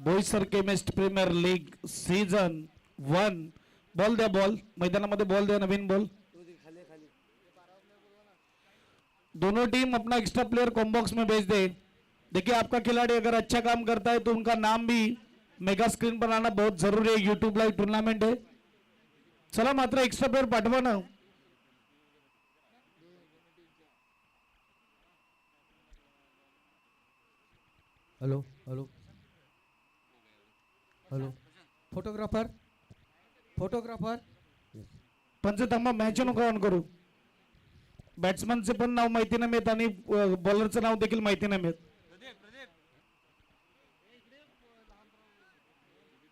Boisar chemist premier league season 1। Ball द्या, ball मैदानामध्ये ball द्या, नवीन बॉल। दोनों टीम अपना एक्स्ट्रा प्लेयर कॉम बॉक्स में भेज दे। देखिए आपका खिलाड़ी अगर अच्छा काम करता है तो उनका नाम भी मेगा स्क्रीन पर आना बहुत जरूरी है। यूट्यूब लाइव टूर्नामेंट है। चला मात्र एक्स्ट्रा प्लेयर पाठवा ना। Hello hello hello photographer photographer पंचतंबा मॅच नको ऑन करू। बॅट्समनचे पण नाव माहिती नाही मिळत आणि बॉलरचं नाव देखील माहिती नाही मिळत।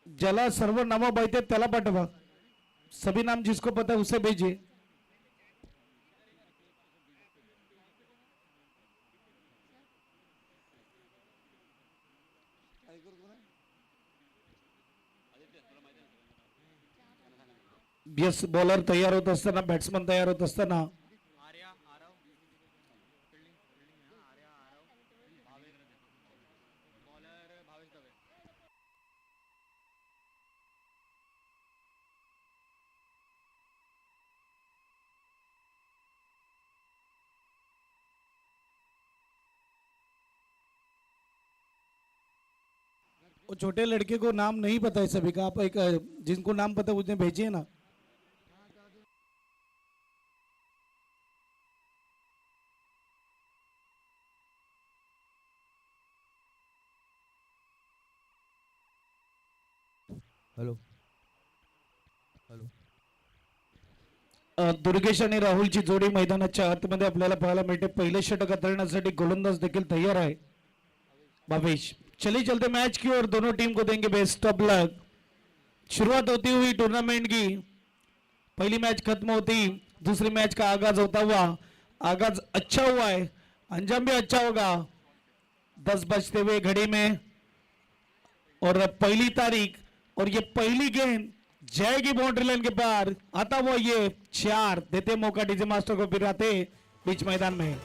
ज्याला सर्व नाम माहिती आहेत त्याला पाठवा। सभी नाम जिसको पता है उसे भेजिए। यस बॉलर तयार होत असताना, बॅट्समन तयार होत असताना वो छोटे लड़के को नाम नहीं पता है सभी का। आप एक जिनको नाम पता है उन्हें भेजिए ना। हेलो हेलो दुर्गेश आणि राहुलची जोडी मैदानाच्या आतमध्ये आपल्याला पाहायला मिळते। पहिले षटक हाताळण्यासाठी गोलंदाज देखील तयार आहे भावेश। चलिए चलते मैच की ओर। दोनों टीम को देंगे बेस्ट ऑफ लक। शुरुआत होती हुई टूर्नामेंट की। पहली मैच खत्म होती, दूसरी मैच का आगाज होता हुआ। आगाज अच्छा हुआ है, अंजाम भी अच्छा होगा। 10 बजते हुए घड़ी में और पहली तारीख और ये पहली गेंद जाएगी बाउंड्री लाइन के पार। आता हुआ ये 4 देते मौका डीजे मास्टर को फिर आते बीच मैदान में।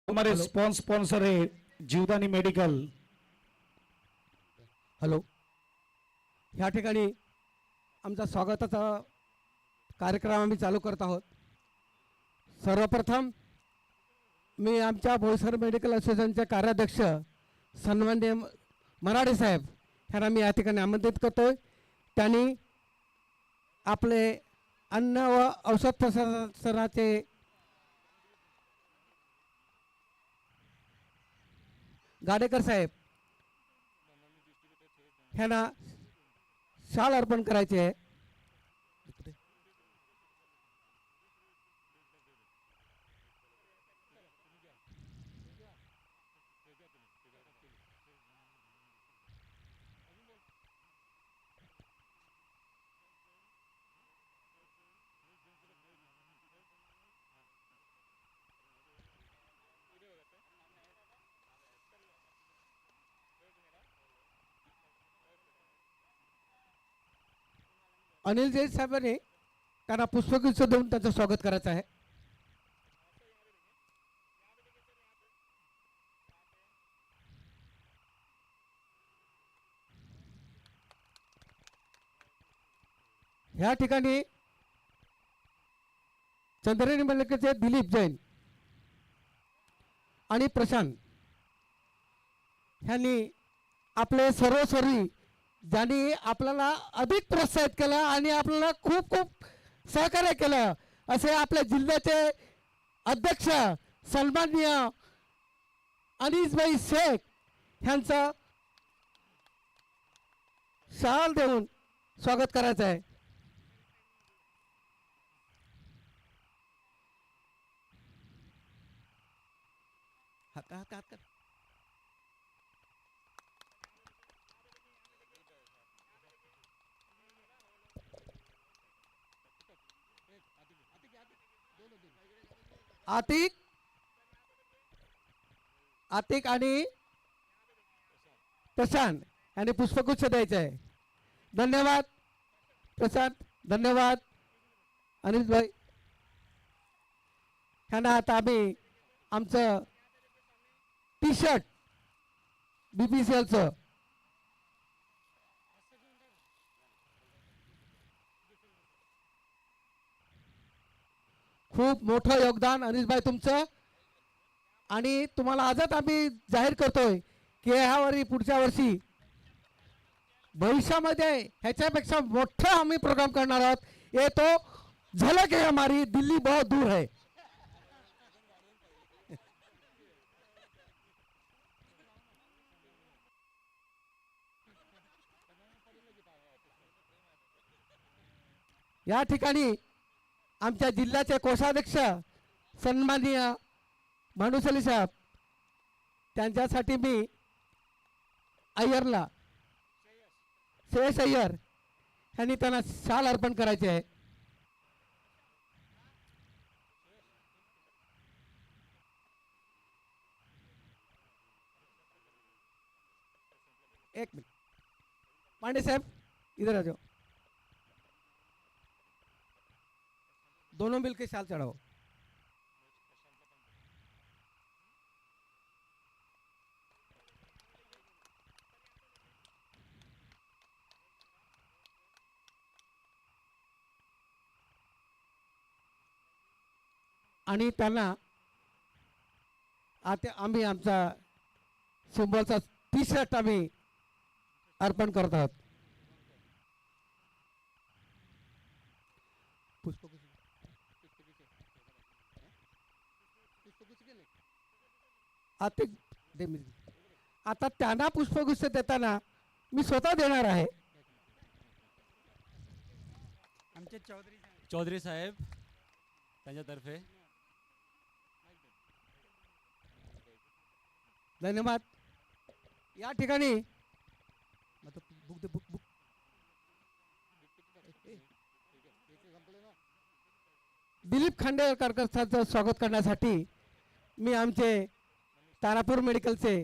हमारे स्पॉन्सर है जीवदानी मेडिकल। हॅलो ह्या ठिकाणी आमचा स्वागताचा कार्यक्रम आम्ही चालू करत आहोत। सर्वप्रथम मी आमच्या बोईसर मेडिकल असोसिएशनचे कार्याध्यक्ष सन्माननीय मराठे साहेब ह्यांना मी या ठिकाणी आमंत्रित करतो। त्यांनी आपले अन्न व औषध प्रशासनाचे गाडेकर साहेब ह्यांना शाल अर्पण करायचे आहे। अनिल जैन साहेबांनी त्यांना पुष्पगुच्छ देऊन त्यांचं स्वागत करायचं आहे। ह्या ठिकाणी चंद्रनी मल्लिकेचे दिलीप जैन आणि प्रशांत ह्यांनी आपले सर्वस्वी ज्यांनी आपल्याला अधिक प्रोत्साहित केलं आणि आपल्याला खूप खूप सहकार्य केलं असे आपल्या जिल्ह्याचे अध्यक्ष सन्माननीय अनीसभाई शेख ह्यांचं शाल देऊन स्वागत करायचं आहे। हात हात हात आतिक आतिक आणि प्रशांत यांनी पुष्पगुच्छ द्यायचे आहे। धन्यवाद प्रशांत, धन्यवाद अनिल भाई। ह्यांना आता आम्ही आमचं टी शर्ट BPCLचं खूप मोठं योगदान अनिशभाई तुमचं, आणि तुम्हाला आजच आम्ही जाहीर करतोय की ह्यावरी पुढच्या वर्षी भविष्यामध्ये ह्याच्यापेक्षा मोठा आम्ही प्रोग्राम करणार आहोत. ये तो झलक है हमारी, दिल्ली बहुत दूर है. या ठिकाणी आमच्या जिल्ह्याचे कोषाध्यक्ष सन्माननीय भानुशाली साहेब, त्यांच्यासाठी मी अय्यरला श्रेयस अय्यर यांनी त्यांना शाल अर्पण करायचे आहे. एक मिनट पांडे साहब इधर आ जाओ, दोनों मिलकर शाल चढ़ाओ. आणि त्यांना आता आम्ही आमचा सिंबॉलचा टी शर्ट आम्ही अर्पण करत आहोत. आता त्यांना पुष्पगुच्छ देताना मी स्वतः देणार आहे. आमचे चौधरी साहेब त्यांच्यातर्फे धन्यवाद. या ठिकाणी दिलीप खांडेकरचं स्वागत करण्यासाठी मी आमचे तारापूर मेडिकलचे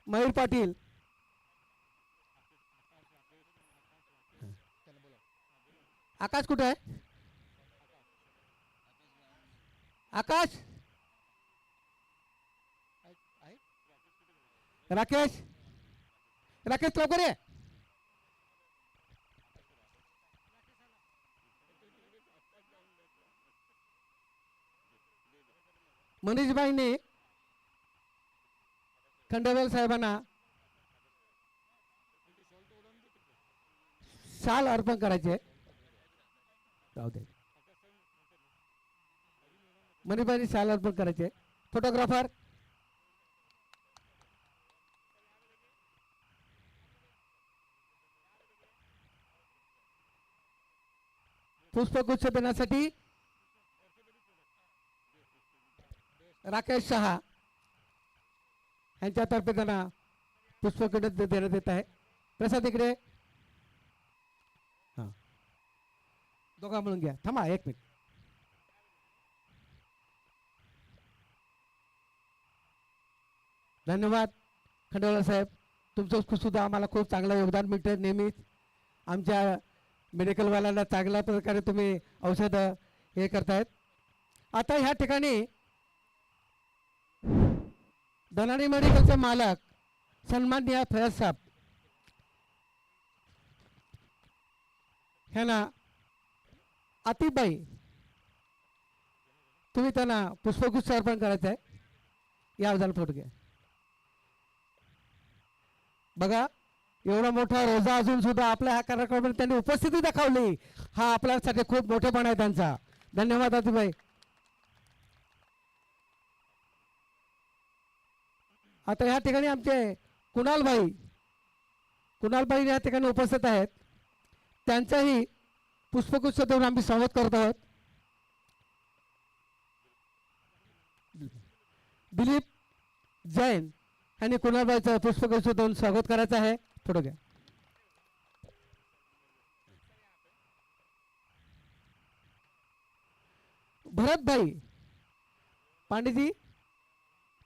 मयूर पाटील, आकाश कुठे आहे? आकाश, राकेश, राकेश लवकर ये. मनीषभाईने खंडेलवाल साहेबांना शाल अर्पण करायचे. राहू दे, मनीषभाईने शाल अर्पण करायचे. फोटोग्राफर पुष्पगुच्छ देण्यासाठी राकेश शहा यांच्यातर्फे त्यांना पुष्पगुच्छ देण्यात येत आहे. प्रसाद इकडे, हां दोघा मिळून घ्या. थांबा एक मिनिट. धन्यवाद खंडेवाला साहेब, तुमचं सुद्धा आम्हाला खूप चांगलं योगदान मिळतं. नेहमीच आमच्या मेडिकलवाल्यांना चांगल्या प्रकारे तुम्ही औषधं हे करतायत. आता ह्या ठिकाणी धनानी मेडिकलचे मालक सन्माननीय फैयाज साहेब ह्यांना आतिफबाई, तुम्ही त्यांना पुष्पगुच्छ अर्पण करायचं आहे. या अवधान फोटो घ्या. बघा, एवढा मोठा रोजा असून सुद्धा आपल्या ह्या कार्यक्रमात त्यांनी उपस्थिती दाखवली. हा आपल्यासाठी खूप मोठेपणा आहे त्यांचा. धन्यवाद आतिफबाई. आता ह्या ठिकाणी आमचे कुणालबाई या ठिकाणी उपस्थित आहेत. त्यांचाही पुष्पगुच्छ देऊन आम्ही स्वागत करत आहोत. दिलीप जैन यांनी कुणालबाईचं पुष्पगुच्छ देऊन स्वागत करायचं आहे. फोटो घ्या. भरतभाई पांडेजी,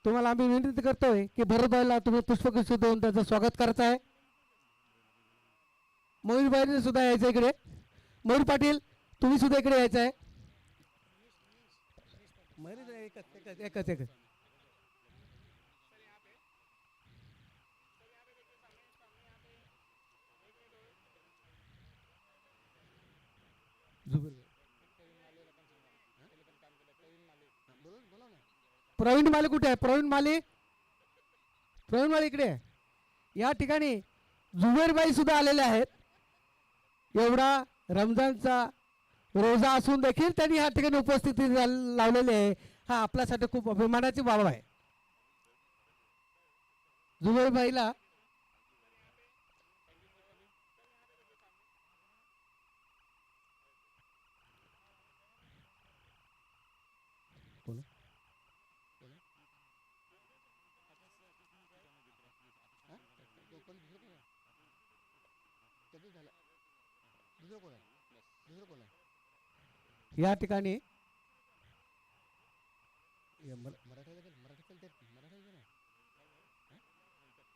तुम्हाला आम्ही विनंती करतोय की भरतभाईला तुम्ही पुष्पगुच्छ देऊन त्याचं स्वागत करायचं आहे. मयूरबाईने सुद्धा यायचं इकडे. मयूर पाटील, तुम्ही सुद्धा इकडे यायचं आहे. घरी एकच. प्रवीण माले कुठे आहे? प्रवीण माले इकडे आहे. या ठिकाणी जुबेरबाई सुद्धा आलेले आहेत. एवढा रमजानचा रोजा असून देखील त्यांनी या ठिकाणी उपस्थिती लावलेली आहे. हा आपल्यासाठी खूप अभिमानाची बाब आहे. जुबेरबाईला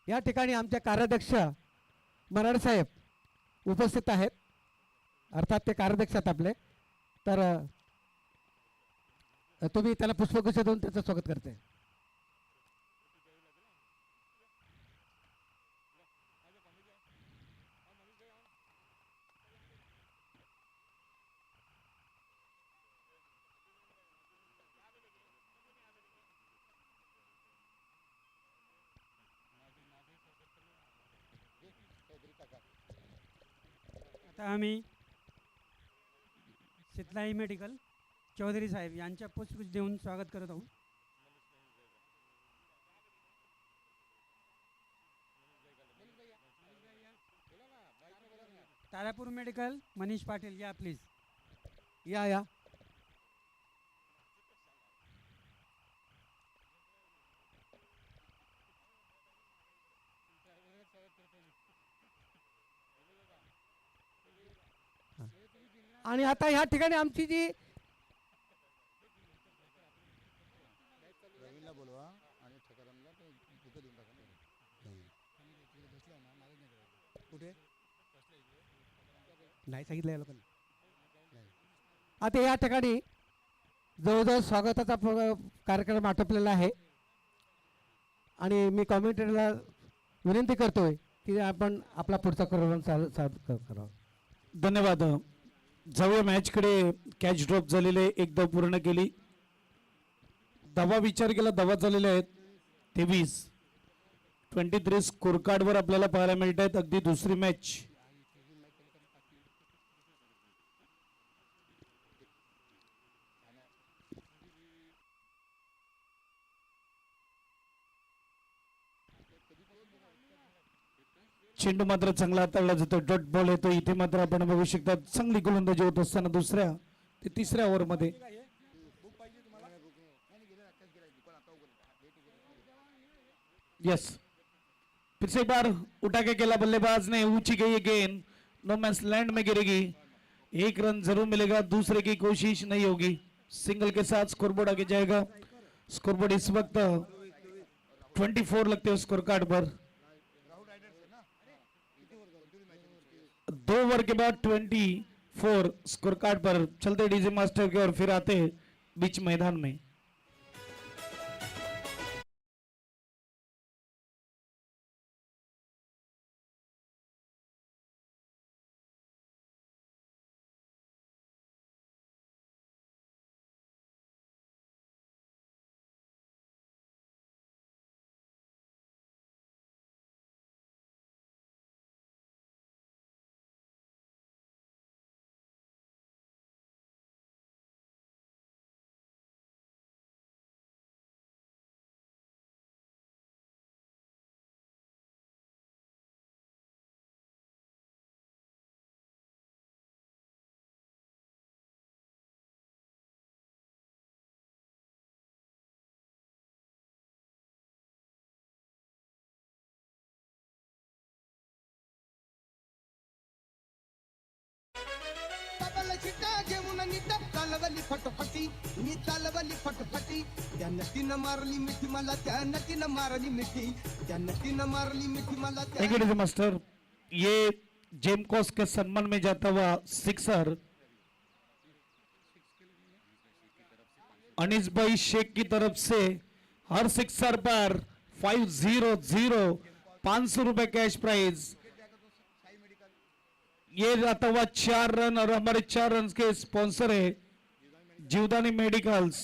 या ठिकाणी आमचे कार्याध्यक्ष मराठे साहेब उपस्थित आहेत. अर्थात ते कार्याध्यक्ष आहेत आपले. तर तुम्ही त्याला पुष्पगुच्छ देऊन त्याचं स्वागत करते. आता आम्ही सितलाई मेडिकल चौधरी साहेब यांच्या पुष्पगुच्छ देऊन स्वागत करत आहोत. तारापूर मेडिकल मनीष पाटील या प्लीज. या आणि आता ह्या ठिकाणी आमची जी नाही सांगितलं या लोकांनी. आता या ठिकाणी जवळजवळ स्वागताचा कार्यक्रम आटोपलेला आहे आणि मी कॉमेंटेटरला विनंती करतोय की आपण आपला पुढचा कार्यक्रम चालू करावा. धन्यवाद. जाऊया मॅचकडे. कॅच ड्रॉप झालेले एक धाव पूर्ण केली. धावा विचार केला, धावा झालेल्या आहेत 23 स्कोर कार्डवर आपल्याला पाहायला मिळत आहेत. अगदी दुसरी मॅच. चेंडू मात्र चांगला हाताळला जातो. डॉट बॉल येतो. इथे मात्र आपण बघू शकता चांगली गोलंदाजी होत असताना दुसऱ्या ते तिसऱ्या ओव्हरमध्ये यस फिर से एक बार उठा के खेला बल्लेबाज ने. ऊंची गई है गेंद, नो मैंस लैंड में गिरेगी. एक रन जरूर मिलेगा, दूसरे की कोशिश नहीं होगी. सिंगल के साथ स्कोरबोर्ड आगे जाएगा. स्कोरबोर्ड इस वक्त 24 लगते हैं स्कोर कार्ड पर. 2 ओवर के बाद 24 स्कोर कार्ड पर. चलते डीजे मास्टर के और फिर आते बीच मैदान में. घेऊन चालवली फटफटी, मी चालवली फटफटी. त्या नटीनं मारली मिठी मला, त्या नटीनं मारली मिठी, त्या नटीनं मारली मिठी मला. Thank you DJ master. ये जेमकॉस के सम्मान में जाता हुआ सिक्सर अनीस भाई शेख की तरफ से हर सिक्सर पर 500 ₹500 कैश प्राइज। ये जाता हुआ 4 रन और हमारे 4 रन के स्पॉन्सर है जीवदानी मेडिकल्स।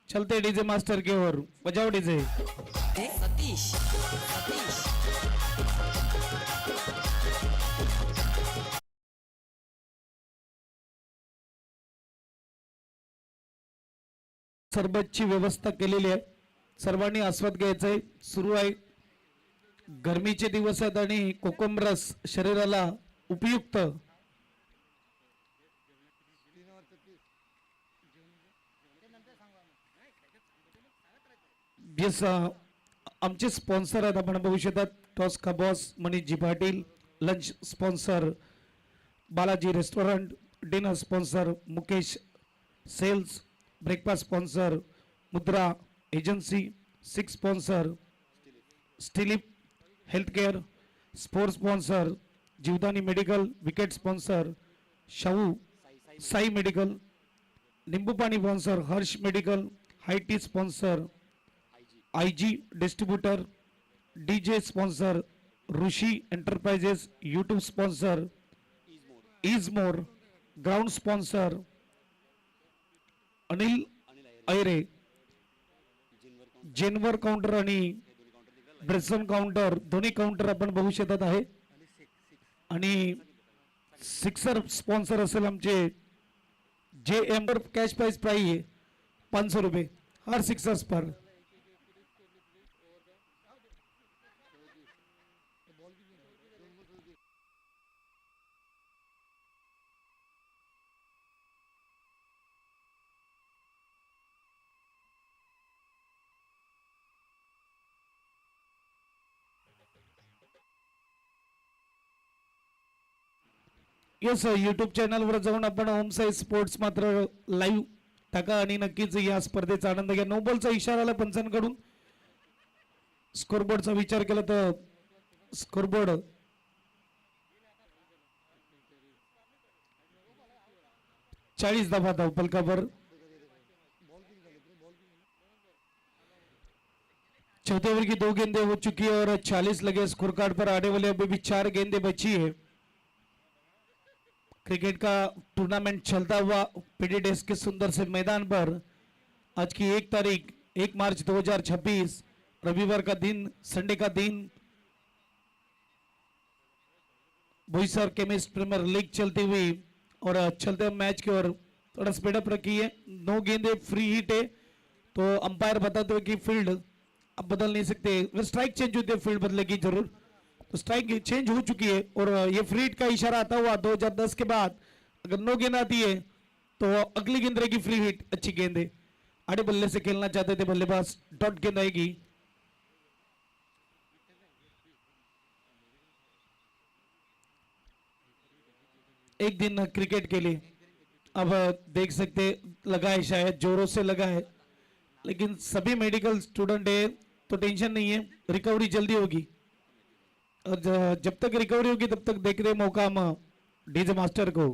चलते डीजे मास्टर की ओर, बजाओ डीजे। सतीश सतीश सरबतची व्यवस्था केलेली आहे, सर्वांनी आस्वाद घ्यायचा आहे। सुरू आहे, गरमीचे दिवस आहेत आणि कोकम रस शरीराला उपयुक्त। येस, आमचे स्पॉन्सर आहेत, आपण बघू शकतात टॉस का boss Manish ji Patil, lunch sponsor Balaji restaurant, dinner sponsor Mukesh sales, breakfast sponsor Mudra agency, six sponsor स्टिलिप health care, sports sponsor Jeevdani medical, wicket sponsor Shahu Sai medical, nimbu pani sponsor Harsh medical, high tea sponsor IG distributor, DJ sponsor Rishi enterprises, YouTube sponsor is More, ground sponsor Anil Aire, जेनवर counter आणि ब्रेसन counter दोन्ही counter आपण बघू शकत आहे। आणि सिक्सर स्पॉन्सर असेल आमचे जे एम कैश प्राइस प्राइस है ₹500 हर सिक्सर्स पर। येस, यूट्यूब चॅनलवर जाऊन आपण ओम साई स्पोर्ट्स मात्र लाईव्ह टाका आणि नक्कीच या स्पर्धेचा आनंद घ्या। नो बॉलचा इशारा आला पंचांकडून। स्कोरबोर्डचा विचार केला तर स्कोरबोर्ड चाळीस दफा धावफलकावर। चौथे ओवर की 2 गेंदें हो चुकी है और 40 लगे स्कोर कार्ड पर। आने वाले अभी भी 4 गेंदें बची है। क्रिकेट का टूर्नामेंट चलता हुआ पीडी डेस्क के सुंदर से मैदान पर आज की 1 तारीख 1 मार्च 2026 रविवार का दिन, संडे का दिन, बोईसर केमिस्ट प्रीमियर लीग चलती हुई और चलते हुए मैच की ओर थोड़ा स्पीडअप रखी है। 9 गेंदे फ्री हिट है तो अंपायर बताते हुए कि फील्ड अब बदल नहीं सकते, स्ट्राइक चेंज होती है, फील्ड बदले की जरूर, तो स्ट्राइक चेंज हो चुकी है। और ये फ्री हिट का इशारा आता हुआ 2010 के बाद अगर 9 गेंद आती है तो अगली गेंद रहेगी फ्री हिट, अच्छी गेंद है। आड़े बल्ले से खेलना चाहते थे बल्लेबाज, डॉट गेंद आएगी। एक दिन क्रिकेट के लिए अब देख सकते लगा है, शायद जोरों से लगा है, लेकिन सभी मेडिकल स्टूडेंट है तो टेंशन नहीं है, रिकवरी जल्दी होगी। और जब तक रिकवरी होगी तब तक देख रहे मौका हम डीजे मास्टर को।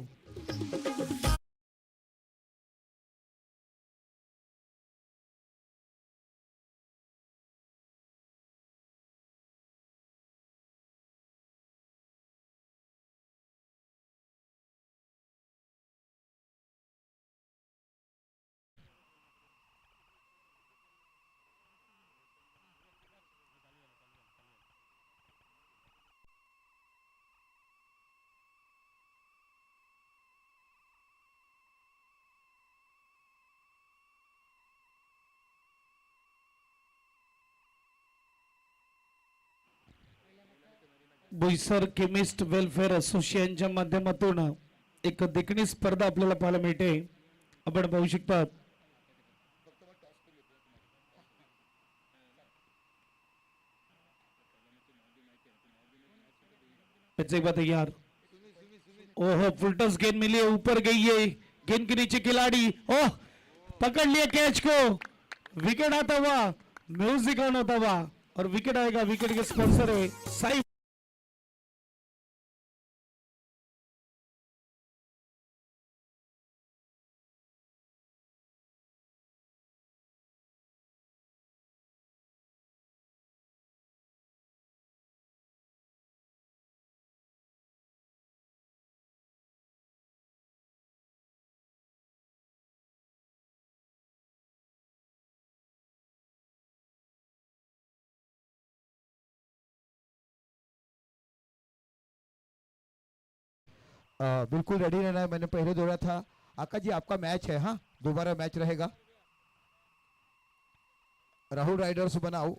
बोईसर केमिस्ट वेलफेअर असोसिएशनच्या माध्यमातून एक देखणी स्पर्धा आपल्याला पाहायला मिळते। आपण पाहू शकता यार, ओहो फुलटस गेंद मिली है, ऊपर गई है, गेंद के नीचे खिलाड़ी, ओह पकड़ लिया कैच को, विकेट आता हुआ, म्यूजिक ऑन होता हुआ और विकेट आएगा। विकेट के स्पॉन्सर है साई बिल्कुल रेडी रहना है, मैंने पहले दौड़ा था। आका जी आपका मैच है, हाँ दोबारा मैच रहेगा। राहुल राइडर्स बनाओ।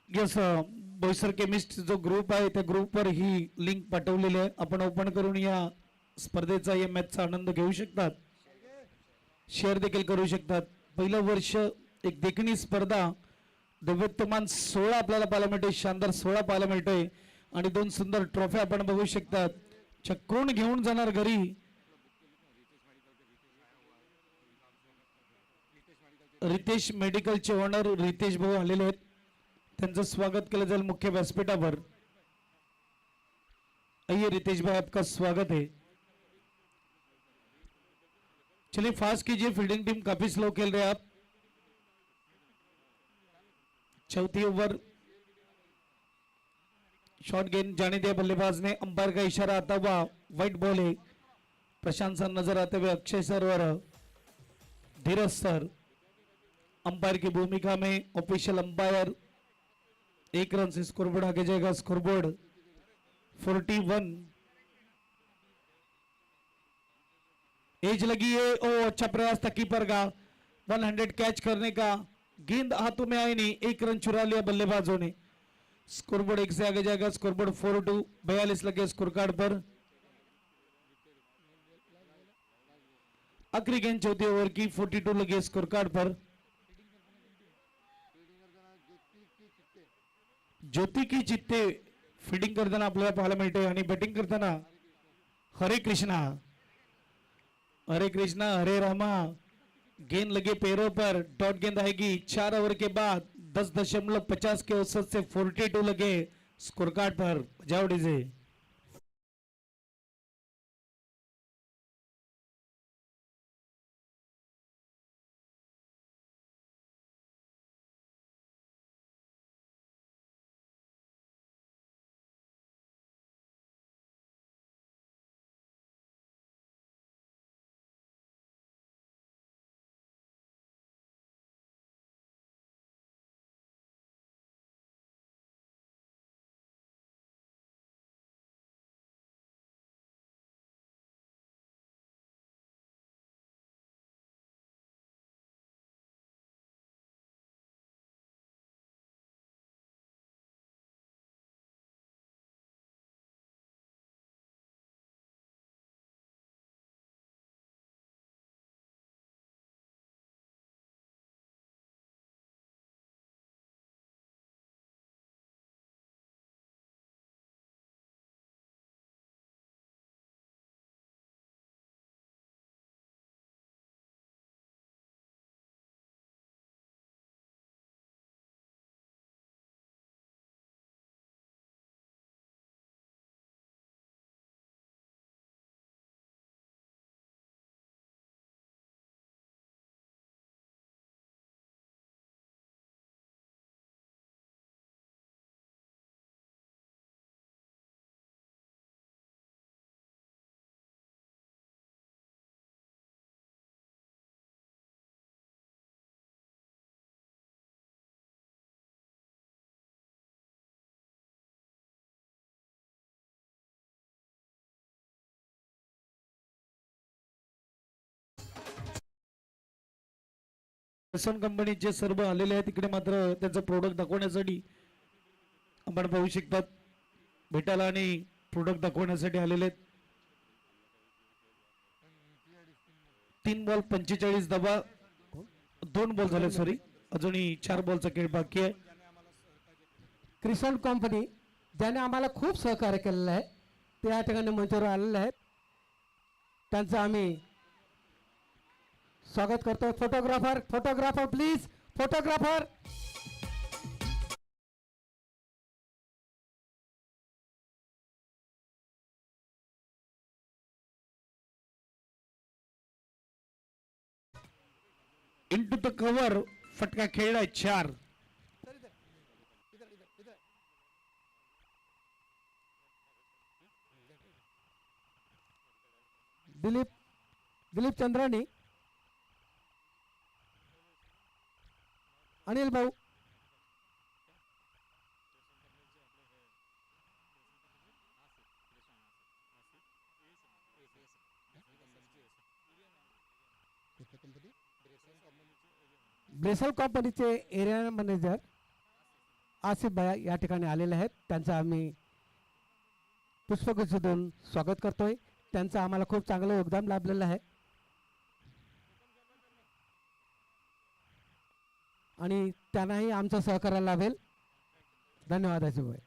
येस बोईसर केमिस्ट जो ग्रुप आहे त्या ग्रुपवर ही लिंक पाठवलेली आहे, आपण ओपन करून या स्पर्धेचा या मॅचचा आनंद घेऊ शकतात, शेअर देखील करू शकतात। पहिलं वर्ष एक देखणी स्पर्धा, दैवत्यमान 16 आपल्याला पाहायला मिळते, शानदार 16 पाहायला मिळतोय आणि 2 सुंदर ट्रॉफी आपण बघू शकतात। कोण घेऊन जाणार घरी, रितेश मेडिकलचे ओनर रितेश भाऊ आलेले आहेत, त्यांचं स्वागत केलं जाईल मुख्य व्यासपीठावर। आइए रितेश भाई आपका स्वागत है। चलिए फास्ट कीजिए, फील्डिंग टीम काफी स्लो खेल रहे हैं आप। चौथी ओवर, शॉट गेंद जाने दिया बल्लेबाज ने, अंपायर का इशारा आता हुआ व्हाइट बॉल है। प्रशांत सर नजर आते हुए अक्षय सर और धीरज सर अंपायर की भूमिका में, ऑफिशियल अंपायर। 1 रन से स्कोरबोर्ड आगे जाएगा, स्कोरबोर्ड 41। एज लगी है, ओ अच्छा प्रयास था कीपर का 100 कैच करने का, गेंद हाथों में आई नहीं, 1 रन चुरा लिया बल्लेबाजों ने। स्कोरबोर्ड 1 से आगे जाएगा, स्कोरबोर्ड 42, 42 लगे स्कोर कार्ड पर। आखिरी गेंद चौथी ओवर की 42 लगे स्कोर कार्ड पर। ज्योती की चित्ते फील्डिंग करताना आपल्याला पाहायला मिळते आणि बॅटिंग करताना हरे कृष्णा हरे रामा। गेंद लगे पैरों पर, डॉट गेंद आएगी 4 ओवर के बाद। 10.50 के औसत से 42 लगे स्कोर कार्ड पर। जाओ डीजे। एसन कंपनीचे सर्व आलेले आहेत तिकडे, मात्र त्यांचं प्रोडक्ट दाखवण्यासाठी आपण पाहू शकतात भेटायला आणि प्रोडक्ट दाखवण्यासाठी आलेले आहेत। 3 बॉल 45 धावा, 2 बॉल झाले, सॉरी अजूनही 4 बॉलचा खेळ बाकी आहे। क्रिसन कंपनी ज्याने आम्हाला खूप सहकार्य केलेलं आहे ते या ठिकाणी मंचावर आलेले आहेत, त्यांचं आम्ही स्वागत करतो। Photographer please, photographer. Into the cover, फटका खेळलाय 4। दिलीप चंद्रानी अनिल भाऊ ब्रेसल कंपनीचे एरिया मॅनेजर आसिफ भया या ठिकाणी आलेले आहेत. त्यांचं आम्ही पुष्पगुच्छ देऊन स्वागत करतोय. त्यांचं आम्हाला खूप चांगलं योगदान लाभलेलं आहे आणि त्यांनाही आमचं सहकार्य लाभेल. धन्यवाद आसिफ भाई.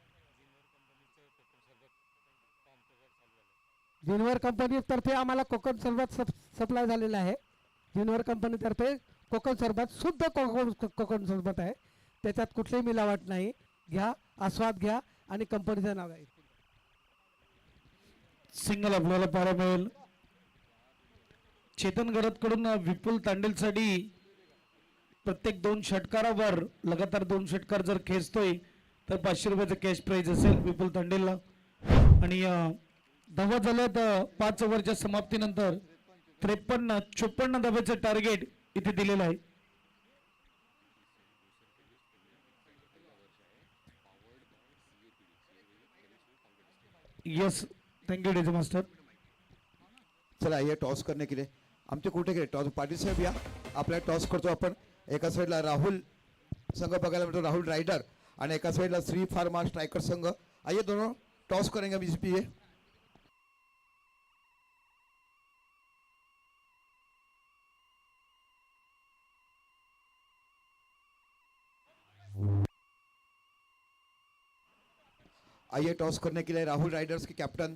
जिनवर कंपनीतर्फे आम्हाला कोकण सरबत सप्लाय झालेलं आहे. जिनवर कंपनीतर्फे कोकण सरबत शुद्ध कोकण सरबत आहे. त्याच्यात कुठलीही मिलावट नाही. घ्या, आस्वाद घ्या आणि कंपनीचं नाव आहे. सिंगल आपल्याला पाहायला मिळेल. चेतन गडतकडून विपुल तांडेलसाठी प्रत्येक 2 षटकारावर लगातार 2 षटकार जर खेचतोय तर 500 रुपयाचं कॅश प्राइज असेल विपुल तांडेलला. आणि धावा झाल्यात 5 ओव्हरच्या समाप्तीनंतर 53-54 धाब्याचं टार्गेट इथे दिलेलं आहे. Yes, thank you DJ master. चला ये टॉस करने के लिए आमचे कुठे गेले टॉस पाटील साहेब या आपल्याला टॉस करतो आपण. एका साईडला राहुल संघ बघायला मिळतो, राहुल रायडर, आणि एका साईडला श्री फार्मा स्ट्रायकर संघ. आइए दोनों टॉस करेंगे हम इस पे. आइए टॉस करने के लिए राहुल राइडर्स के कैप्टन,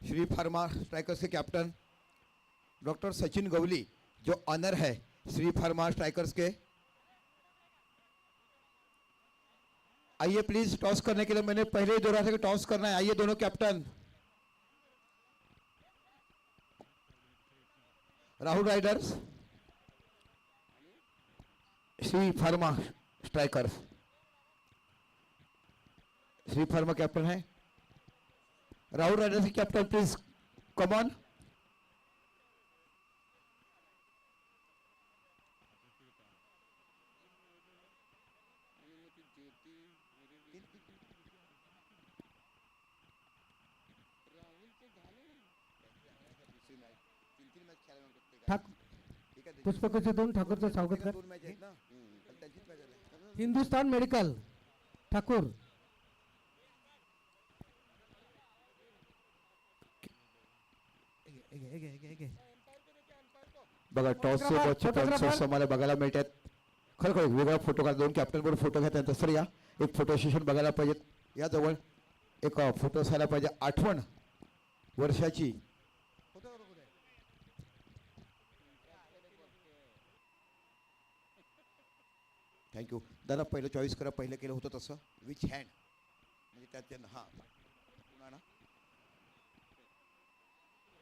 श्री फार्मा स्ट्राइकर्स के कैप्टन डॉक्टर सचिन गवली जो ऑनर है श्री फार्मा स्ट्राइकर्स के. आइए प्लीज टॉस करने के लिए. मैंने पहले ही दोहरा था कि टॉस करना है. आइए दोनों captain. Rahul riders, Shri pharma strikers. Shri pharma captain है. राहुल राइडर्स के कैप्टन प्लीज कम ऑन. पुष्पगुच्छ देऊन ठाकूरचं स्वागत कर. हिंदुस्तान मेडिकल ठाकूर. बघा टॉस सोबत आम्हाला बघायला मिळतात. खरोखर वेगळा फोटो काढ. 2 कॅप्टन बरोबर फोटो घेतात. तसं या एक फोटो सेशन बघायला पाहिजेत. या जवळ एक फोटो असायला पाहिजे आठवण वर्षाची. थँक्यू दादा. पहिलं चॉईस करा. पहिलं केलं होतं तसं विच हँड म्हणजे त्यात हां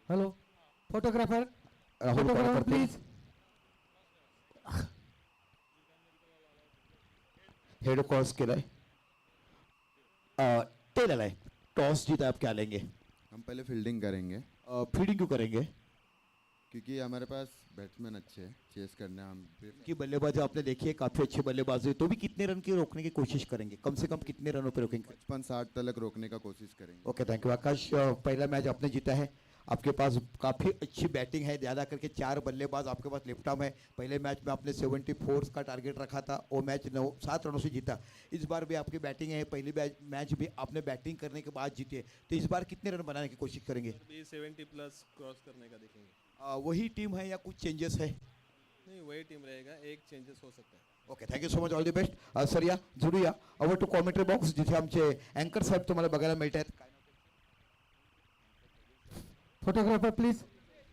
hello photographer, Rahul photographer please. Head cross केलाय. टेल है टॉस जीता आप क्या लेंगे? हम पहले फील्डिंग करेंगे फील्डिंग क्यों करेंगे? क्योंकि हमारे पास बैट्समैन अच्छे हैं चेस करने. हम की बल्लेबाजी आपने देखी है काफी अच्छे बल्लेबाज है. तो भी कितने रन की रोकने की कोशिश करेंगे? कम से कम कितने रनों पे रोकेंगे? 55-60 तक रोकने का कोशिश करेंगे. ओके थैंक यू आकाश. पहला मैच आपने जीता है. आपके पास काफ़ी अच्छी बैटिंग है. ज़्यादा करके 4 बल्लेबाज आपके पास लेफ्ट आर्म है. पहले मैच में आपने 74 का टारगेट रखा था. वो मैच 7 रनों से जीता. इस बार भी आपकी बैटिंग है. पहली मैच भी आपने बैटिंग करने के बाद जीते. तो इस बार कितने रन बनाने की कोशिश करेंगे? 70+ क्रॉस करने का देखेंगे. वही टीम है या कुछ चेंजेस है? नहीं, वही टीम रहेगा. एक चेंजेस हो सकता है. Okay thank you so much. All the best. Sir या जोडूया ओव्हर टू कॉमेंट्री बॉक्स जिथे आमचे अँकर साहेब तुम्हाला बघायला मिळत आहेत. Photographer please.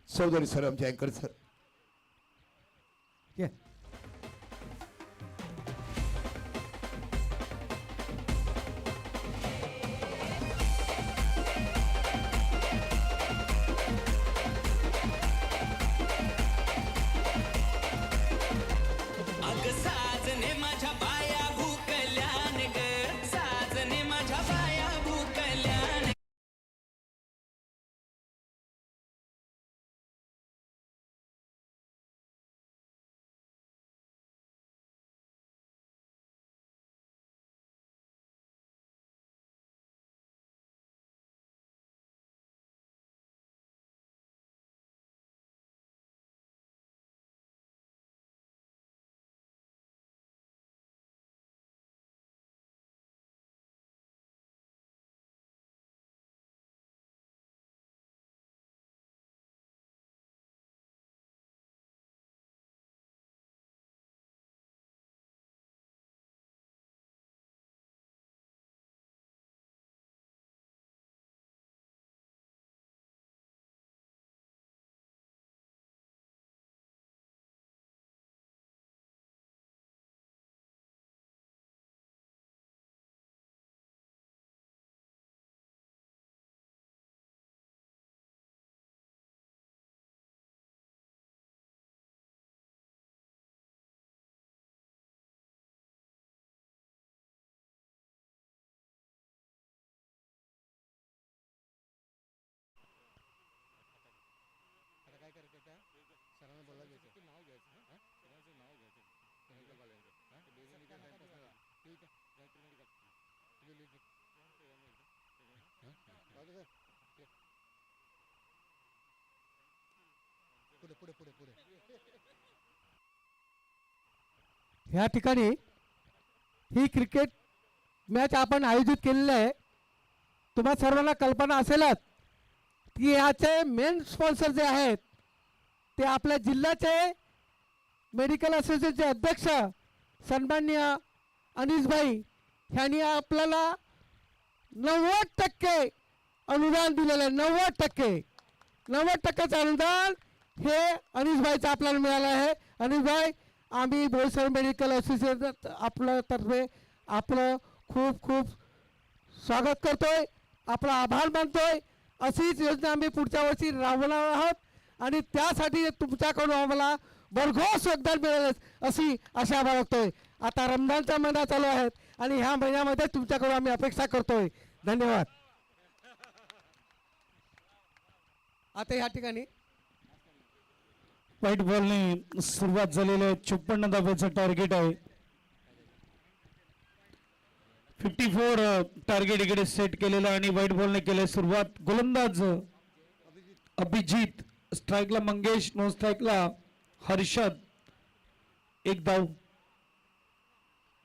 चौधरी सर आमचे अँकर सर. ये ह्या ठिकाणी ही क्रिकेट मॅच आपण आयोजित केलेली आहे. तुम्हा सर्वांना कल्पना असेलच की याचे मेन स्पॉन्सर जे आहेत ते आपल्या जिल्ह्याचे मेडिकल असोसिएशनचे अध्यक्ष सन्माननीय अनिसभाई ह्यांनी आपल्याला 90% अनुदान दिलेलं आहे. 90%चं अनुदान हे अनिसभाईचं आपल्याला मिळालं आहे. अनिसभाई, आम्ही बोईसर मेडिकल असोसिएशन आपल्या तर्फे आपलं खूप खूप स्वागत करतोय, आपला आभार मानतोय. अशीच योजना आम्ही पुढच्या वर्षी राबवणार आहोत आणि त्यासाठी तुमच्याकडून आम्हाला भरघोस योगदान मिळेल अशी आशा बाळगतोय. आता रमजानचा महिना चालू आहे आणि ह्या महिन्यामध्ये तुमच्याकडून आम्ही अपेक्षा करतोय. धन्यवाद. आता या ठिकाणी व्हाईट बॉलने सुरुवात झालेलं आहे. 54 धाब्याचं टार्गेट आहे. 54 टार्गेट इकडे सेट केलेलं आणि व्हाईट बॉलने केले सुरुवात. गोलंदाज अभिजित, स्ट्राईकला मंगेश, नो स्ट्राईकला हर्षद. एक धाव.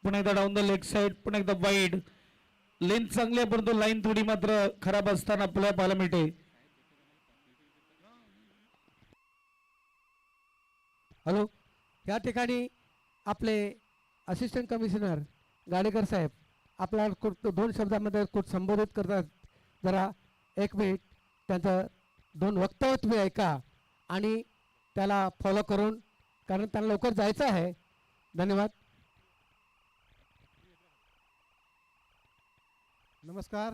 पुन्हा एकदा डाऊन द लेग साइड, पुन्हा एकदा वाईड. लेंथ चांगली आहे परंतु लाईन थोडी मात्र खराब असताना आपल्याला पाहायला मिळते. हॅलो, या ठिकाणी आपले असिस्टंट कमिशनर गाडेकर साहेब आपल्याला 2 शब्दामध्ये संबोधित करतात. जरा 1 मिनिट त्यांचं 2 वक्तव्य तुम्ही ऐका आणि त्याला फॉलो करून, कारण त्यांना लवकर जायचं आहे. धन्यवाद. नमस्कार.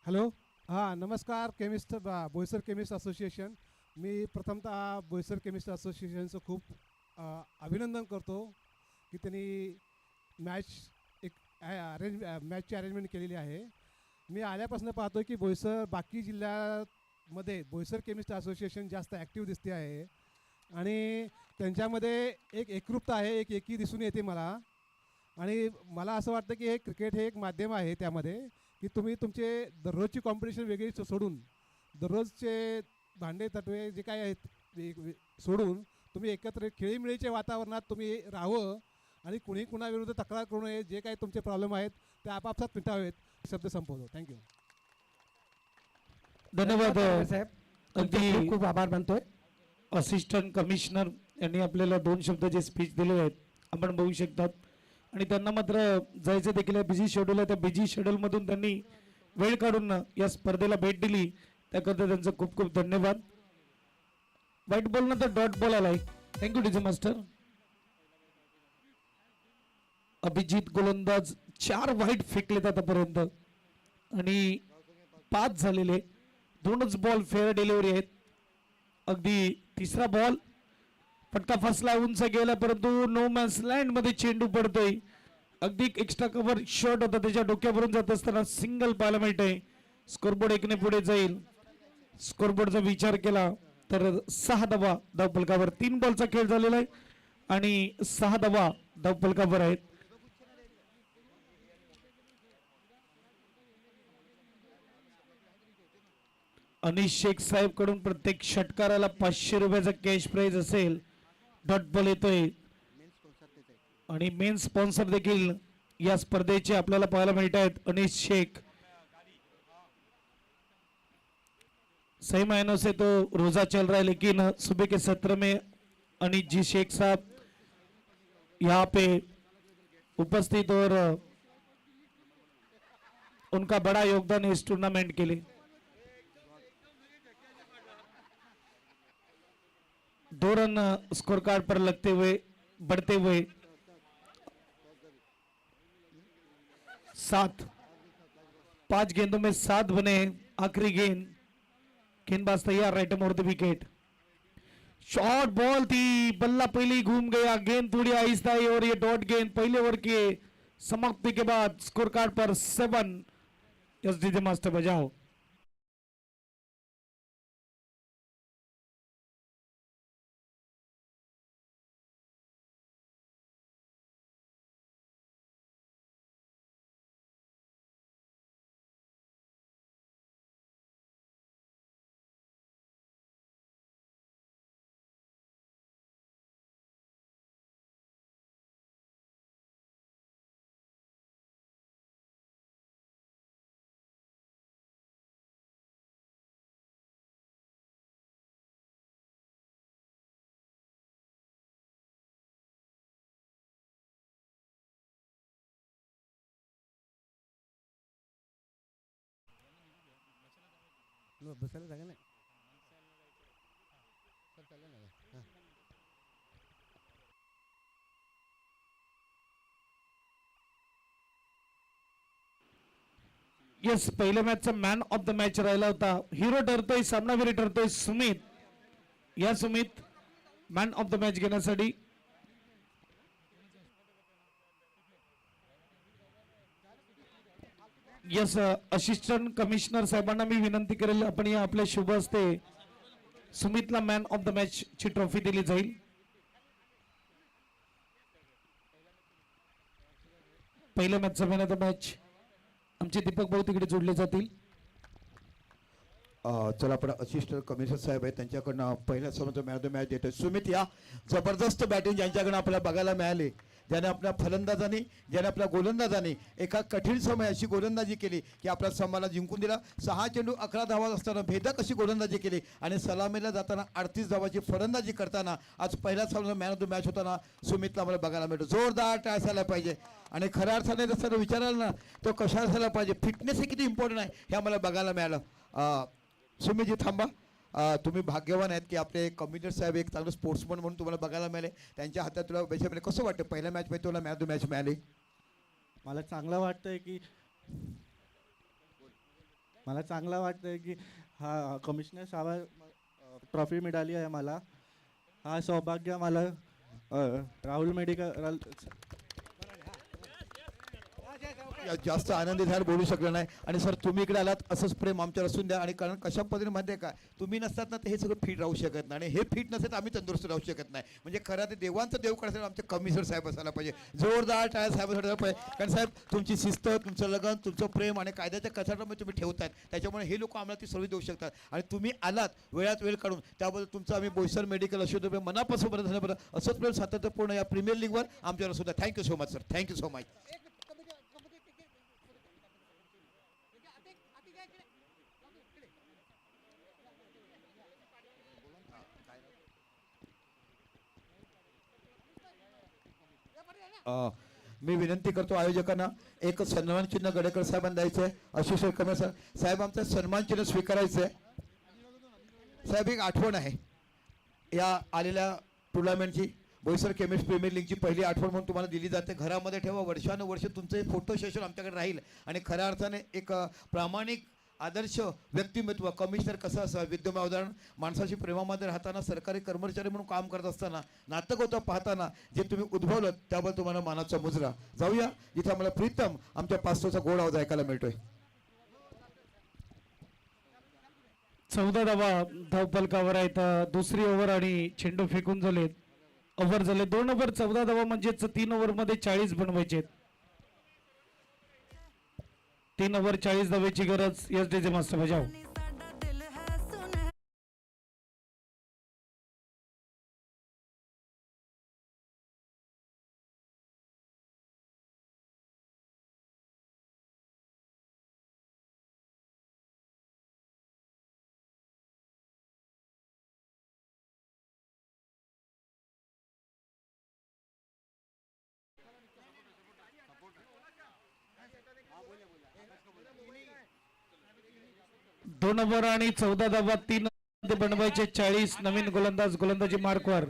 हॅलो, हां नमस्कार. Chemist Boisar chemist association. मी प्रथमतः बोईसर केमिस्ट असोसिएशनचं खूप अभिनंदन करतो की त्यांनी मॅचची अरेंजमेंट केलेली आहे. मी आल्यापासून पाहतो की बोईसर बाकी जिल्ह्यामध्ये बोईसर केमिस्ट असोसिएशन जास्त ॲक्टिव्ह दिसते आहे आणि त्यांच्यामध्ये एक एकरूपता आहे, एक एकी दिसून येते मला. आणि मला असं वाटतं की हे क्रिकेट हे एक माध्यम आहे त्यामध्ये की तुम्ही तुमचे दररोजची कॉम्पिटिशन वेगळी सोडून, दररोजचे भांडे तटवे जे काय आहेत सोडून तुम्ही एकत्र खेळीमेळीच्या वातावरणात तुम्ही राहावं आणि कुणी कुणाविरुद्ध तक्रार करू नये. जे काही तुमचे प्रॉब्लेम आहेत ते आपापसात मिटावेत. शब्द संपवतो. थँक्यू. धन्यवाद साहेब, अगदी खूप खूप आभार मानतोय. असिस्टंट कमिशनर यांनी आपल्याला 2 शब्दाचे स्पीच दिले आहेत, आपण बघू शकतात. आणि त्यांना मात्र जायचं देखील बिझी शेड्यूल आहे. त्या बिझी शेड्यूलमधून त्यांनी वेळ काढून या स्पर्धेला भेट दिली, त्याकरता त्यांचं खूप खूप धन्यवाद. व्हाईट बॉल नंतर डॉट बॉल आलाय. Thank you DJ master. अभिजित गोलंदाज 4 व्हाईट फेकलेत आतापर्यंत आणि 5 झालेले. 2च बॉल फेअर डिलिव्हरी आहेत. अगदी तिसरा बॉल फटका फसला, उंच गेला परंतु नो मॅन्स लँड मध्ये चेंडू पडतोय. अगदी एक्स्ट्रा कव्हर शॉट होता, त्याच्या डोक्यावरून जात असताना सिंगल पाहायला मिळतंय. स्कोरबोर्ड 1ने पुढे जाईल. स्कोरबोर्डचा विचार केला तर 6 धावा धावफलकावर. 3 बॉलचा खेळ झालेला आहे आणि 6 धावा धावफलकावर आहेत. अनिश शेख साहेब कडून प्रत्येक षटकाराला 500 रुपयाचा कॅश प्राइज असेल. डॉट बॉल येतोय आणि मेन स्पॉन्सर देखील या स्पर्धेचे आपल्याला पाहायला मिळत आहेत. अनिश शेख. सही मायनों से तो रोजा चल रहा है लेकिन सुबह के सत्र में अनिश जी शेख साहब यहाँ पे उपस्थित और उनका बड़ा योगदान है इस टूर्नामेंट के लिए. 2 रन स्कोर कार्ड पर लगते हुए बढ़ते हुए 7. 5 गेंदों में 7 बने. आखिरी गेंद, गेंदबाज तैयार, right more the wicket. Short ball थी, बल्ला पहले ही घूम गया. गेंद थोड़ी आहिस्ता है और ये डॉट गेंद पहले ओवर के समाप्ति के बाद स्कोर कार्ड पर 7. यस डीजे मास्टर बजाओ. बसायला जागा नाही. सर चाललं ना. हां. येस, पहिल्या मॅचचा मॅन ऑफ द मॅच राहिला होता. हिरो ठरतोय, सामनावीर ठरतोय सुमित. या Sumit man of the match घेण्यासाठी. यस, असिस्टंट कमिशनर साहेबांना मी विनंती करेल, आपण या आपल्या शुभ हस्ते सुमितला मॅन ऑफ द मॅच ची ट्रॉफी दिली जाईल. पहिल्या मॅचचा मॅन ऑफ द मॅच आमचे दीपक भाऊ तिकडे जोडले जातील. चला आपण असिस्टंट कमिशनर साहेब आहेत त्यांच्याकडनं पहिल्या समोर मॅन ऑफ द मॅच देतोय. सुमित, या जबरदस्त बॅटिंग ज्यांच्याकडनं आपल्याला बघायला मिळाली, ज्याने आपल्या फलंदाजांनी, ज्याने आपल्या गोलंदाजांनी एका कठीण समय अशी गोलंदाजी केली की आपल्या संघाला जिंकून दिला. 6 चेंडू 11 धावा असताना भेदक अशी गोलंदाजी केली आणि सलामीला जाताना 38 धावाची फलंदाजी करताना आज पहिल्या सामना मॅन ऑफ द मॅच होताना सुमितला मला बघायला मिळतो. जोरदार टाळ्या असायला पाहिजे आणि खऱ्या अर्थाने जसं विचाराल ना तो कशा असायला पाहिजे, फिटनेस हे किती इम्पॉर्टंट आहे हे आम्हाला बघायला मिळालं. सुमितजी थांबा, तुम्ही भाग्यवान आहेत की आपले कमिशनर साहेब एक चांगलं स्पोर्ट्समन म्हणून तुम्हाला बघायला मिळाले. त्यांच्या हातात तुला बेसिकली कसं वाटतं पहिल्या मॅचमध्ये तुला मॅन ऑफ द मॅच मिळाली? मला चांगलं वाटतंय की हा कमिशनर साहेब ट्रॉफी मिळाली आहे मला. हा सौभाग्य मला राहुल मेडिकल जास्त आनंदी झालं बोलू शकलं नाही. आणि सर तुम्ही इकडे आलात असंच प्रेम आमच्यावर असून द्या. आणि कारण कशा पद्धतीने माहिती आहे का, तुम्ही नसतात ना तर हे सगळं फिट राहू शकत नाही आणि हे फिट नसेल तर आम्ही तंदुरुस्त राहू शकत नाही. म्हणजे खरं ते देवांचं देव करायचं आमचे कमिशनर साहेब असायला पाहिजे. जोरदार टाळ्या साहेबांसाठी पाहिजे. कारण साहेब तुमची शिस्त, तुमचं लगन, तुमचं प्रेम आणि कायद्याच्या कचाट्यामध्ये तुम्ही ठेवताय, त्याच्यामुळे हे लोक आम्हाला ती सर्व्हिस देऊ शकतात. आणि तुम्ही आलात वेळात वेळ काढून, त्याबद्दल तुमचं आम्ही बोईसर मेडिकल असो मनापासून बरं झालं. बरं असंच प्रेम सातत्यपूर्ण या प्रीमियर लीगवर आमच्यावर सुद्धा. Thank you so much sir, thank you so much. मी विनंती करतो आयोजकांना एक सन्मान चिन्ह गडेकर साहेबांना द्यायचं आहे. असिस्टंट कमिशनर साहेब आमचं सन्मान चिन्ह स्वीकारायचं आहे. साहेब एक आठवण आहे या आलेल्या टुर्नामेंटची, बोईसर केमिस्ट प्रीमियर लीगची पहिली आठवण म्हणून तुम्हाला दिली जाते. घरामध्ये ठेवा, वर्षानुवर्ष तुमचे फोटो सेशन आमच्याकडे राहील. आणि खऱ्या अर्थाने एक प्रामाणिक आदर्श व्यक्तिमत्व कमिशनर कसं असावं, विद्यमान उदाहरण, माणसाशी प्रेमामध्ये राहताना, सरकारी कर्मचारी म्हणून काम करत असताना, नाटक होतं पाहताना जे तुम्ही उद्भवलं त्याबद्दल तुम्हाला मानाचा मुजरा. जाऊया जिथे आम्हाला प्रीतम आमच्या पास्तोचा गोड आवाज ऐकायला मिळतोय. 14 धावा धावफलकावर आहेत. दुसरी ओव्हर आणि चेंडू फेकून झालेत. ओव्हर झाले 2 ओव्हर 14 धावा, म्हणजेच 3 ओव्हर मध्ये 40 बनवायचे. 3 ओव्हर 40 धावेची गरज. एस डीजे मास्टर बजाव. दोन ओव्हर आणि 14 धावा, 3 बनवायचे 40. नवीन गोलंदाज गोलंदाजी मार्कवर.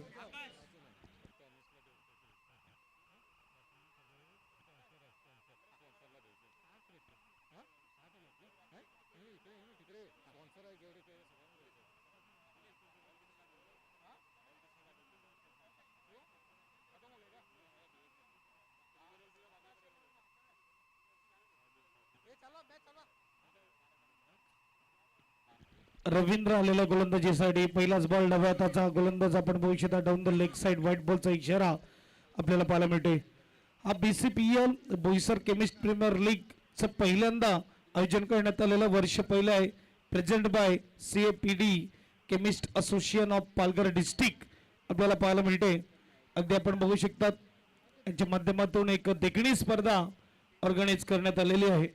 रवींद्र आलेला गोलंदाजीसाठी. पहिलाच बॉल डाव्या हाताचा. गोलंदाज आपण बघू शकता down the leg side. White बॉलचा इशारा आपल्याला पाहायला मिळतोय. हा BCPL बोईसर केमिस्ट प्रीमियर लीगचं पहिल्यांदा आयोजन करण्यात आलेलं वर्ष पहिलं आहे. Present by CAPD chemist association of Palghar district आपल्याला पाहायला मिळते. अगदी आपण बघू शकतात यांच्या माध्यमातून एक देखणी स्पर्धा ऑर्गनाइज करण्यात आलेली आहे.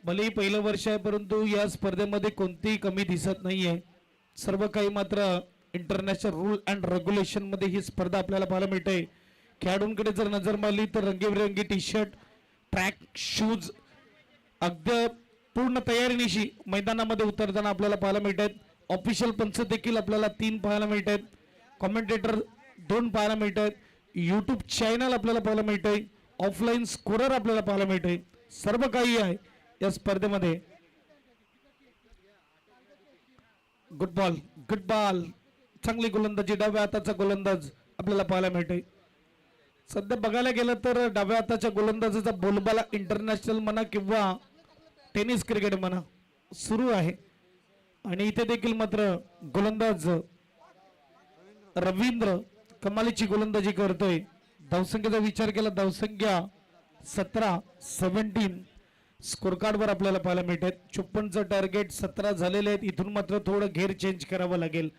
भलेही पहिलं वर्ष आहे परंतु या स्पर्धेमध्ये कोणतीही कमी दिसत नाहीये. सर्व काही मात्र इंटरनॅशनल रूल अँड रेग्युलेशन मध्ये ही स्पर्धा आपल्याला पाहायला मिळते. खेळाडूंकडे जर नजर मारली तर रंगीबेरंगी टी शर्ट, ट्रॅक शूज, अगदी पूर्ण तयारीनिशी मैदानामध्ये उतरताना आपल्याला पाहायला मिळत आहेत. ऑफिशियल पंच देखील आपल्याला 3 पाहायला मिळत आहेत. कॉमेंटेटर 2 पाहायला मिळत आहेत. यूट्यूब चॅनल आपल्याला पाहायला मिळत आहे. ऑफलाईन स्कोरर आपल्याला पाहायला मिळत आहे. सर्व काही आहे या स्पर्धेमध्ये. गुड बॉल चांगली गोलंदाजी, डाव्या हाताचा गोलंदाज आपल्याला पाहायला मिळते. सध्या बघायला गेलं तर डाव्या हाताच्या गोलंदाजाचा बोलबाला इंटरनॅशनल म्हणा किंवा टेनिस क्रिकेट म्हणा सुरू आहे. आणि इथे देखील मात्र गोलंदाज रवींद्र कमालीची गोलंदाजी करतोय. धावसंख्येचा विचार केला, धावसंख्या 17 स्कोर कार्डवर आपल्याला पाहायला मिळतात. 54चं टार्गेट 17 झालेले आहेत. इथून मात्र थोडं घेर चेंज करावं लागेल.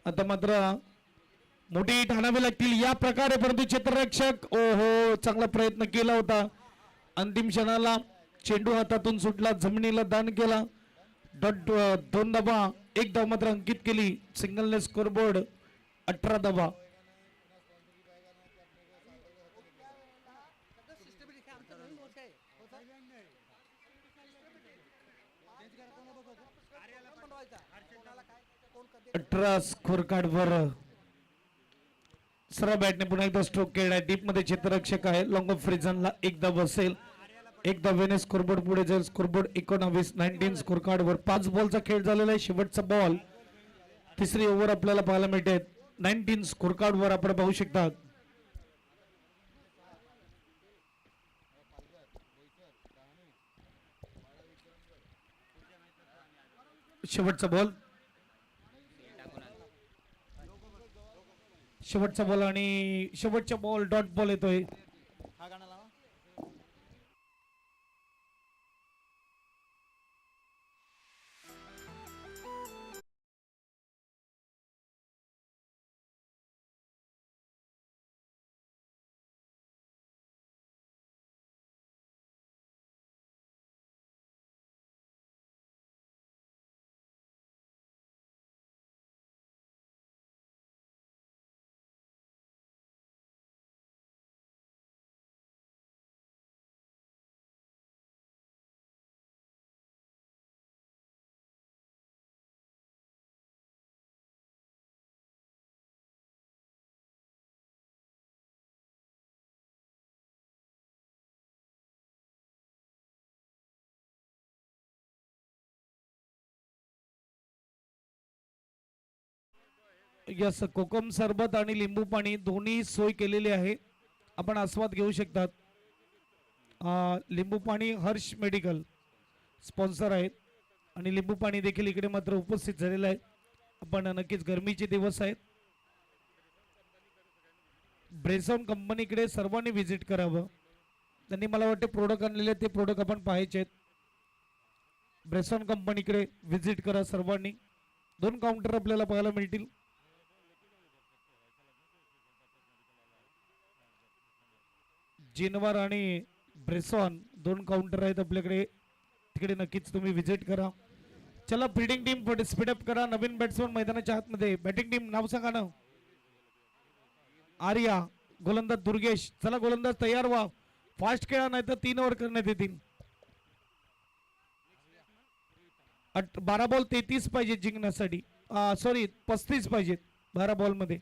आता मात्र मोठी हिट आणावी लागतील या प्रकारे, परंतु क्षेत्ररक्षक ओहो चांगला प्रयत्न केला होता. अंतिम क्षणाला चेंडू हातातून सुटला, जमिनीला दान केला. 2 धावा, 1 धाव मात्र अंकित केली. सिंगलने स्कोरबोर्ड 18 धावा. स्कोर कार्डवर सरळ बॅटने पुन्हा एकदा स्ट्रोक केलाय. डीप मध्ये क्षेत्ररक्षक आहे. लॉंग ऑफ फ्रिझनला 1 धाव बसेल. 1 धावेने स्कोरबोर्ड पुढे जाईल. स्कोरबोर्ड 19 स्कोर कार्डवर. 5 बॉलचा खेळ झालेला आहे. शेवटचा बॉल, तिसरी ओव्हर आपल्याला पाहायला मिळते. 19 स्कोर कार्डवर आपण पाहू शकता. शेवटचा बॉल आणि शेवटचा बॉल डॉट बॉल येतोय. यस, कोकम सरबत आणि लिंबू पाणी दोन्ही सोय केलेली आहे. आपण आस्वाद घेऊ शकतात. लिंबू पाणी हर्ष मेडिकल स्पॉन्सर आहेत आणि लिंबू पाणी देखील इकडे मात्र उपस्थित झालेलं आहे. आपण नक्कीच गरमीचे दिवस आहेत. ब्रेसॉन कंपनीकडे सर्वांनी व्हिजिट करावं. त्यांनी मला वाटते प्रोडक्ट आणलेले ते प्रोडक्ट आपण पाहायचे आहेत. ब्रेसॉन कंपनीकडे व्हिजिट करा सर्वांनी. 2 काउंटर आपल्याला पाहायला मिळतील. जिनवार आणि ब्रेसॉन 2 काउंटर आहेत आपल्याकडे. तिकडे नक्कीच तुम्ही व्हिजिट करा. चला फिल्डिंग टीम स्पीडअप करा. नवीन बॅट्समन मैदानाच्या आतमध्ये. बॅटिंग टीम नाव सांगा ना. आर्या, गोलंदाज दुर्गेश. चला गोलंदाज तयार व्हा. फास्ट खेळा नाही तर 3 ओव्हर करण्यात येतील. 12 बॉल 33 पाहिजे जिंकण्यासाठी. सॉरी 35 पाहिजेत 12 बॉल मध्ये.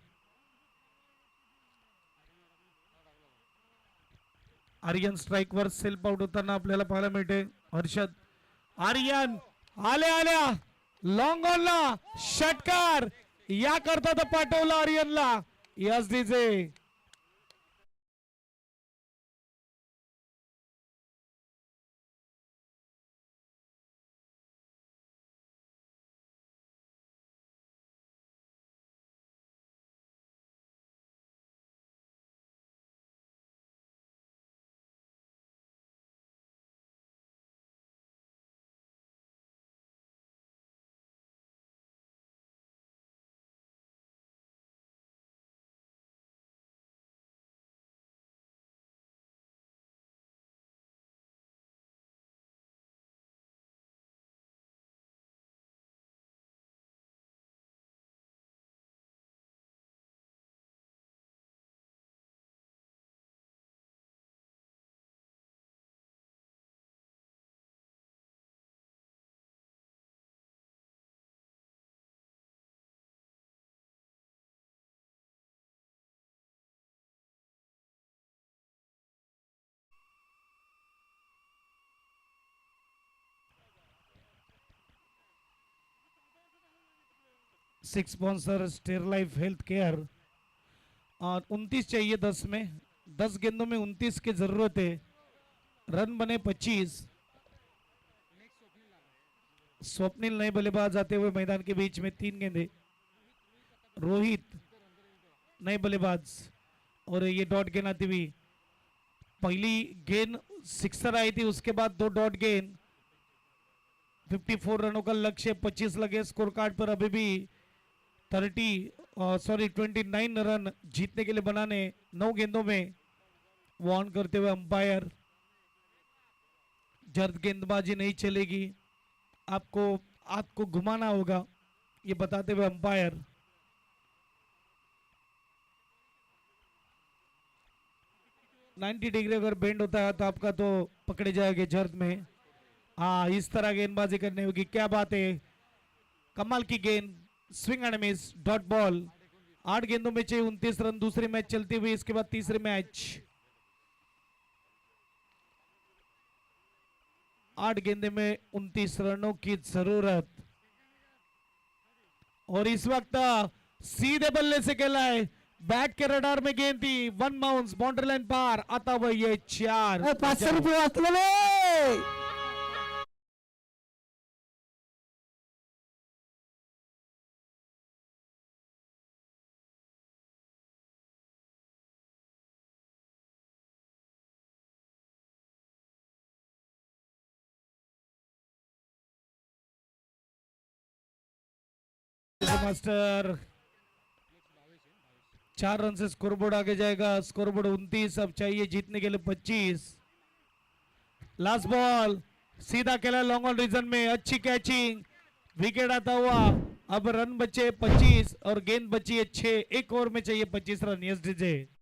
आर्यन स्ट्राइक वर सेल्फ आउट होताना आपल्याला पाहायला मिळते. हर्षद, आर्यन आल्या लॉंग ऑनला षटकार या करता तर पाठवला आर्यनला. Yes DJ. Six sponsor Sterilife health care. और 29 चाहिए 10 में, 10 गेंदों में 29 की जरूरत है। रन बने 25। स्वप्निल नए बल्लेबाज आते हुए मैदान के बीच में 3 गेंदे। रोहित नए बल्लेबाज और ये डॉट गेंद आती हुई। पहली गेंद सिक्सर आई थी, उसके बाद 2 डॉट गेंद। 54 रनों का लक्ष्य, 25 लगे स्कोर कार्ड पर। अभी भी 29 रन जीतने के लिए बनाने 9 गेंदों में। वार्न करते हुए अंपायर, जर्द गेंदबाजी नहीं चलेगी, आपको हाथ को घुमाना होगा, ये बताते हुए अंपायर। नाइन्टी डिग्री अगर बेंड होता है तो आपका तो पकड़े जाएंगे जर्द में। हाँ, इस तरह गेंदबाजी करनी होगी। क्या बात है, कमाल की गेंद, swing end miss, dot ball. 8 गेंदों में चाहिए 29 रन। दूसरी मैच चलती हुई, इसके बाद तीसरी मैच। 8 गेंदे में 29 रनों की जरूरत। और इस वक्त सीधे बल्ले से खेला है, बैट के रडार में गेंद थी, 1 बाउंस, बाउंड्री लाइन पार, आता हुआ ये 4। 500 रुपये वाचलेले। मास्टर 4 रन से स्कोरबोर्ड आगे जाएगा। स्कोरबोर्ड 29, अब चाहिए जीतने के लिए 25। लास्ट बॉल सीधा खेला लॉन्ग ऑन रीजन में, अच्छी कैचिंग, विकेट आता हुआ। अब रन बचे 25 और गेंद बची है 6। एक ओवर में चाहिए 25 रन। Yes DJ.